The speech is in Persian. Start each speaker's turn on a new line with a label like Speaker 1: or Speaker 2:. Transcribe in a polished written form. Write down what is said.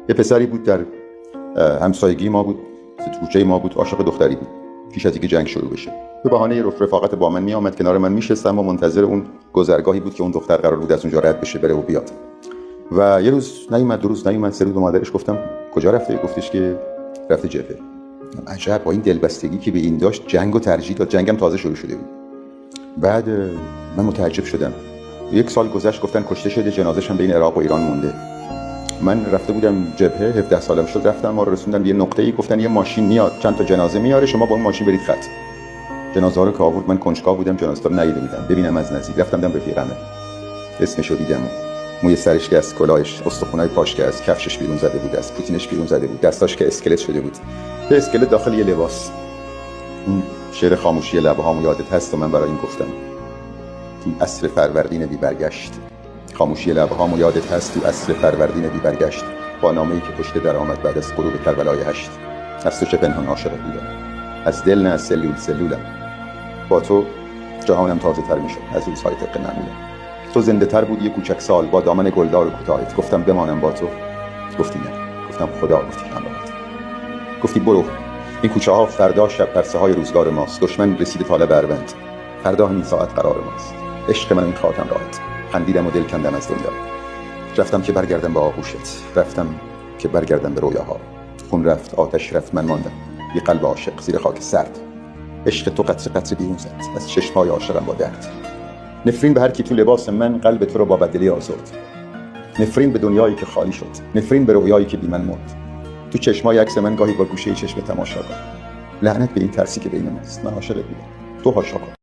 Speaker 1: یه پسری بود در همسایگی ما بود، کوچه ما بود، عاشق دختری بود پیش از اینکه جنگ شروع بشه. به بهانه رفاقت با من میآمد کنار من میشستم و منتظر اون گذرگاهی بود که اون دختر قرار بود از اونجا رد بشه بره و بیاد. و یه روز نیومد، دو روز نیومد، سه روز به مادرش گفتم کجا رفته؟ گفتش که رفته جبهه. عجب، با این دلبستگی که به این داشت جنگو ترجیح داد، جنگم تازه شروع شده بود. بعد من متعجب شدم. 1 سال گذشت، گفتن کشته شده، جنازه‌ش هم بین عراق و ایران مونده. من رفته بودم جبهه، 17 سالم شد، رفتم ما رو رسوندن به یه نقطه‌ای، گفتن یه ماشین میاد چند تا جنازه میاره، شما با اون ماشین برید خط. جنازه رو که آورد، من کنجکاو بودم جنازه رو ندیده بودم ببینم از نزدیک. رفتم دم رفیقمه، اسمشو دیدم، موی سرش که از کلاهش، استخونای پاش که از کفشش بیرون زده بود، از پوتینش بیرون زده بود، دستاش که اسکلت شده بود، یه اسکلت داخل یه لباس. اون شعر خاموشی لبه‌هامو یادت هست و من برای این گفتم تو عصر فروردین بی برگشت. خاموشی لبه‌هامو یادت هست تو عصر فروردین بی برگشت، با نامه‌ای که پشت در آمد بعد از غروب کربلای 8. از تو چه پنهان عاشق بودم، از دل نه از سلولم. با تو جهانم تازه تر میشد از روزهای طبق معمولم. تو زنده تر بودی یه کوچک سال با دامن گلدار و کوتاهت. گفتم بمانم با تو، گفتی نه. گفتم خدا، گفتی همراهت. گفتی برو، این کوچه ها فردا شب پرسه های روزگار ماست. دشمن رسید طالب اروند، فردا همین ساعت قرار ماست. عشق من این خاطم راحت، خندیدم و دل کندم از دنیا. رفتم که برگردم به آغوشت، رفتم که برگردم به رویاها. خون رفت، آتش رفت، من ماندم یه قلب عاشق زیر خاک سرد. عشق تو قطره قطره بیرون زد از چشم‌های عاشقم با درد. نفرین به هر کی تو لباس من قلب تو رو با بدلی آزرد. نفرین به دنیایی که خالی شد، نفرین به رویایی که بی من مرد. تو چشمای عکس من گاهی با گوشه چشم تماشا کن. لعنت به این ترسی که بین ماست. من عاشقت بودم، تو هاشا کن.